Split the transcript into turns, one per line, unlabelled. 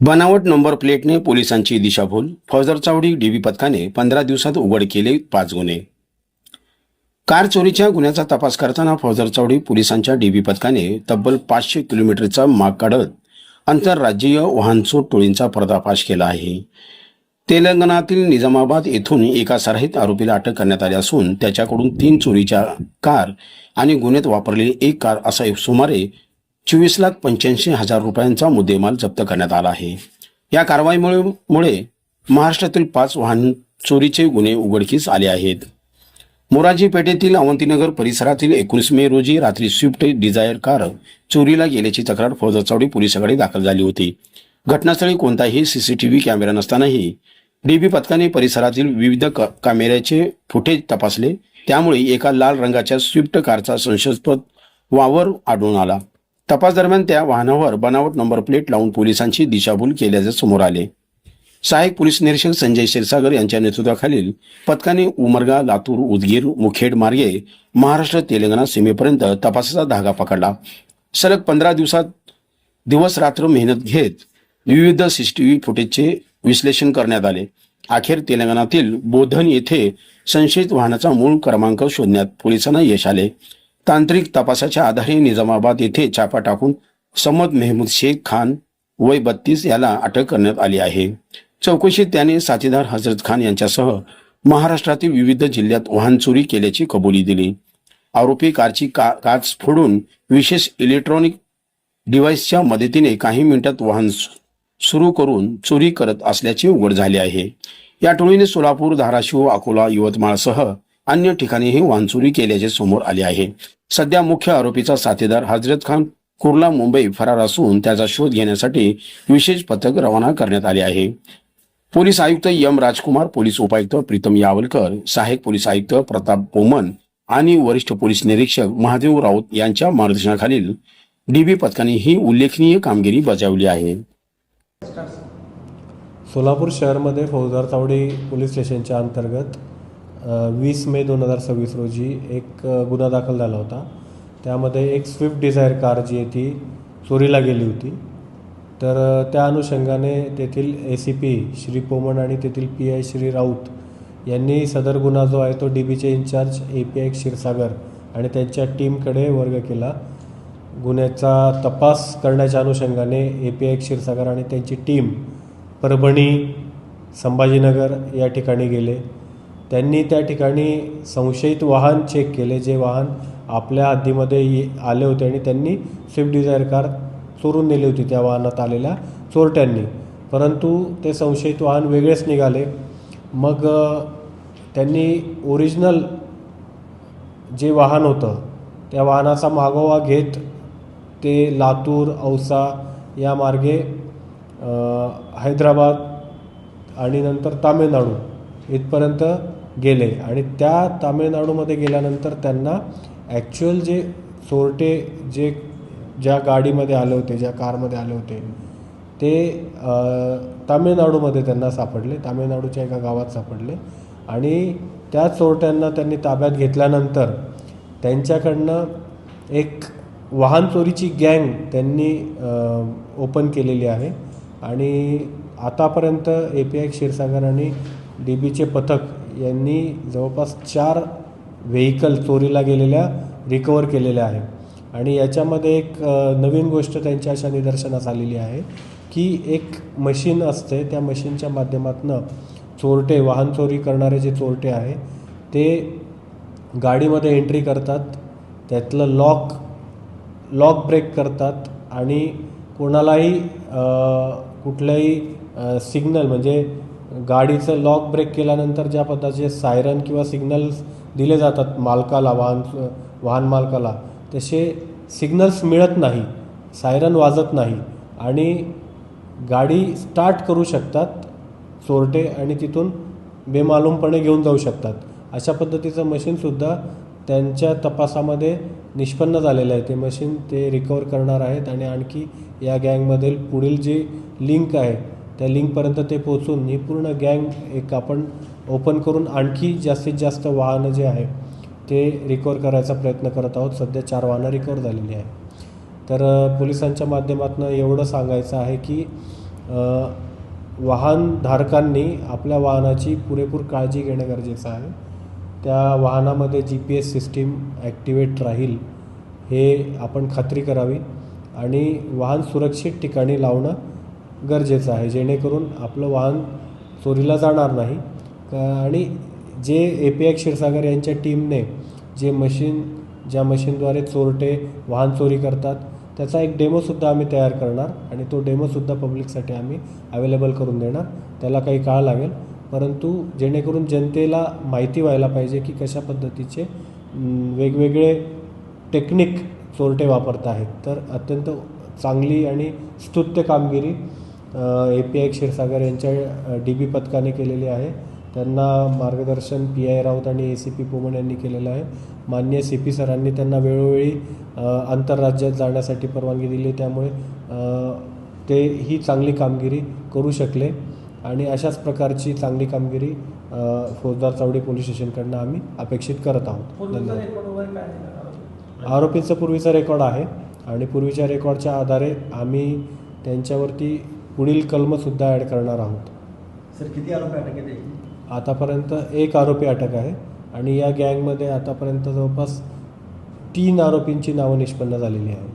बनावट नंबर प्लेटने पोलिसांची दिशाभूल. फौजदार चावडी डीबी पथकाने 15 दिवसात उघड केले 5 गुन्हे. कार चोरीच्या गुन्ह्याचा तपास करताना फौजदार चावडी पोलिसांच्या डीबी पथकाने तब्बल 500 किलोमीटरचा माग काढत आंतरराज्यीय वाहनचोर टोळींचा पर्दाफाश केला आहे. तेलंगणातील निजामाबाद येथून एका सराईत आरोपीला अटक करण्यात आली असून त्याच्याकडून 3 चोरीच्या कार आणि गुन्ह्यात वापरलेली एक कार असा सुमारे 24,85,000 रुपयांचा मुद्देमाल जप्त करण्यात आला आहे. या कारवाईमुळे महाराष्ट्रातील 5 वाहन चोरीचे गुन्हे उघडकीस आले आहेत. मोरारजी पेठेतील अवंतीनगर परिसरातील 19 मे रोजी रात्री स्विफ्ट डिझायर कार चोरीला गेल्याची तक्रार फौजदार चावडी पोलिसांकडे दाखल झाली होती. घटनास्थळी कोणताही सीसीटीव्ही कॅमेरा नसतानाही डीबी पथकाने परिसरातील विविध कॅमेऱ्याचे फुटेज तपासले. त्यामुळे एका लाल रंगाच्या स्विफ्ट कारचा संशयास्पद वावर आढळून आला. तपास दरम्यान त्या वाहनावर बनावट नंबर प्लेट लावून पोलिसांची दिशाभूल केल्याचे समोर आले. सहाय्यक पोलीस निरीक्षक संजय क्षीरसागर यांच्या नेतृत्वाखालील पथकाने उमरगा, लातूर, उदगीर, मुखेड मार्गे महाराष्ट्र तेलंगणा सीमेपर्यंत तपासाचा धागा पकडला. सलग 15 दिवसात दिवस रात्र मेहनत घेत विविध सीसीटीव्ही फुटेजचे विश्लेषण करण्यात आले. अखेर तेलंगणातील बोधन येथे संशयित वाहनाचा मूळ क्रमांक शोधण्यात पोलिसांना यश आले. तांत्रिक तपासाच्या आधारे निजामाबाद येथे छापा टाकून समद मेहमूद शेख खान वय 32 याला अटक करण्यात आली आहे. चौकशीत त्याने साथीदार हजरत खान यांच्यासह महाराष्ट्रातील विविध जिल्ह्यात वाहन चोरी केल्याची कबुली दिली. आरोपी कारची काच फोडून विशेष इलेक्ट्रॉनिक डिव्हाइसच्या मदतीने काही मिनिटात वाहन सुरू करून चोरी करत असल्याचे उघड झाले आहे. या टोळीने सोलापूर, धाराशिव, अकोला, यवतमाळसह अन्य ठिकाणीही वाहन चोरी केल्याचे समोर आले आहे. सध्या मुख्य आरोपीचा साथीदार हजरत खान कुर्ला, मुंबई फरार असून त्याचा शोध घेण्यासाठी विशेष पथक रवाना करण्यात आले आहे. पोलीस आयुक्त एम राजकुमार, पोलीस उपायुक्त प्रीतम यावलकर, सहाय्यक पोलीस आयुक्त प्रताप पोमन आणि वरिष्ठ पोलीस निरीक्षक महादेव राऊत यांच्या मार्गदर्शनाखालील डीबी पथकाने ही उल्लेखनीय कामगिरी बजावली आहे.
सोलापूर शहरामध्ये फौजदार चावडी पोलीस स्टेशनच्या अंतर्गत 20 मे 2026 रोजी एक गुन्हा दाखल झाला होता. त्यामध्ये एक स्विफ्ट डिझायर कार जी आहे ती चोरीला गेली होती. तर त्या अनुषंगाने तेथील ACP श्री पोमन आणि तेथील PI श्री राऊत यांनी सदर गुन्हा जो आहे तो DBचे इन्चार्ज API क्षीरसागर आणि त्यांच्या टीमकडे वर्ग केला. गुन्ह्याचा तपास करण्याच्या अनुषंगाने API क्षीरसागर आणि त्यांची टीम परभणी, संभाजीनगर या ठिकाणी गेले. त्यांनी त्या ठिकाणी संशयित वाहन चेक केले, जे वाहन आपल्या हद्दीमध्ये आले होते आणि त्यांनी स्विफ्ट डिझायर कार चोरून नेली होती त्या वाहनात आलेल्या चोरट्यांनी. परंतु ते संशयित वाहन वेगळेच निघाले. मग त्यांनी ओरिजिनल जे वाहन होतं त्या वाहनाचा मागोवा घेत ते लातूर, औसा या मार्गे हैदराबाद आणि नंतर तामिळनाडू इथपर्यंत गेले. आणि त्या तामिळनाडूमध्ये गेल्यानंतर त्यांना ॲक्च्युअल जे चोरटे ज्या गाडीमध्ये आले होते, ज्या कारमध्ये आले होते ते तामिळनाडूमध्ये त्यांना सापडले, तामिळनाडूच्या एका गावात सापडले. आणि त्या चोरट्यांना त्यांनी ताब्यात घेतल्यानंतर त्यांच्याकडनं एक वाहन चोरीची गँग त्यांनी ओपन केलेली आहे. आणि आतापर्यंत API क्षीरसागर आणि DBचे पथक यांनी जवळपास 4 व्हेकल चोरीला गेलेल्या रिकवर केलेल्या आहे. आणि याच्यामध्ये एक नवीन गोष्ट त्यांच्या अशा निदर्शनास आलेली आहे की एक मशीन असते, त्या मशीनच्या माध्यमातून चोरटे, वाहन चोरी करणारे जे चोरटे आहे ते गाडीमध्ये एंट्री करतात, त्यातलं लॉक ब्रेक करतात आणि कोणालाही कुठल्याही सिग्नल म्हणजे गाडीचं लॉक ब्रेक केल्यानंतर ज्या पद्धतीचे सायरन किंवा सिग्नल्स दिले जातात मालकाला, वाहन मालकाला, तसे सिग्नल्स मिळत नाही, सायरन वाजत नाही आणि गाडी स्टार्ट करू शकतात चोरटे आणि तिथून बेमालूमपणे घेऊन जाऊ शकतात. अशा पद्धतीचं मशीनसुद्धा त्यांच्या तपासामध्ये निष्पन्न झालेलं आहे. ते मशीन ते रिकवर करणार आहेत आणि आणखी या गँगमधील पुढील जी लिंक आहे त्या लिंकपर्यंत ते पोहोचून ही पूर्ण गँग एक आपण ओपन करून आणखी जास्तीत जास्त वाहनं जे आहे ते रिकवर करायचा प्रयत्न करत आहोत. सध्या 4 वाहनं रिकवर झालेली आहे. तर पोलिसांच्या माध्यमातून एवढं सांगायचं आहे की वाहनधारकांनी आपल्या वाहनाची पुरेपूर काळजी घेणं गरजेचं आहे. त्या वाहनामध्ये GPS सिस्टीम ॲक्टिवेट राहील हे आपण खात्री करावी आणि वाहन सुरक्षित ठिकाणी लावणं गरजेचं आहे, जेणेकरून आपलं वाहन चोरीला जाणार नाही. आणि जे API क्षीरसागर यांच्या टीमने ज्या मशीनद्वारे चोरटे वाहन चोरी करतात त्याचा एक डेमोसुद्धा आम्ही तयार करणार आणि तो डेमोसुद्धा पब्लिकसाठी आम्ही अवेलेबल करून देणार. त्याला काही काळ लागेल, परंतु जेणेकरून जनतेला माहिती व्हायला पाहिजे की कशा पद्धतीचे वेगवेगळे टेक्निक चोरटे वापरत आहेत. तर अत्यंत चांगली आणि स्तुत्य कामगिरी API क्षीरसागर यांच्या DB पथकाने केलेली आहे. त्यांना मार्गदर्शन PI राऊत आणि ACP पोमण यांनी केलेलं आहे. माननीय CP सरांनी त्यांना वेळोवेळी आंतरराज्यात जाण्यासाठी परवानगी दिली, त्यामुळे ते ही चांगली कामगिरी करू शकले आणि अशाच प्रकारची चांगली कामगिरी फौजदार चावडी पोलीस स्टेशनकडनं आम्ही अपेक्षित करत आहोत. धन्यवाद. आरोपींचं पूर्वीचा रेकॉर्ड आहे आणि पूर्वीच्या रेकॉर्डच्या आधारे आम्ही त्यांच्यावरती पुढील कलमसुद्धा ॲड करणार आहोत.
सर किती आरोपी अटक केले?
आतापर्यंत 1 आरोपी अटक आहे आणि या गँगमध्ये आतापर्यंत जवळपास 3 आरोपींची नावं निष्पन्न झालेली आहेत.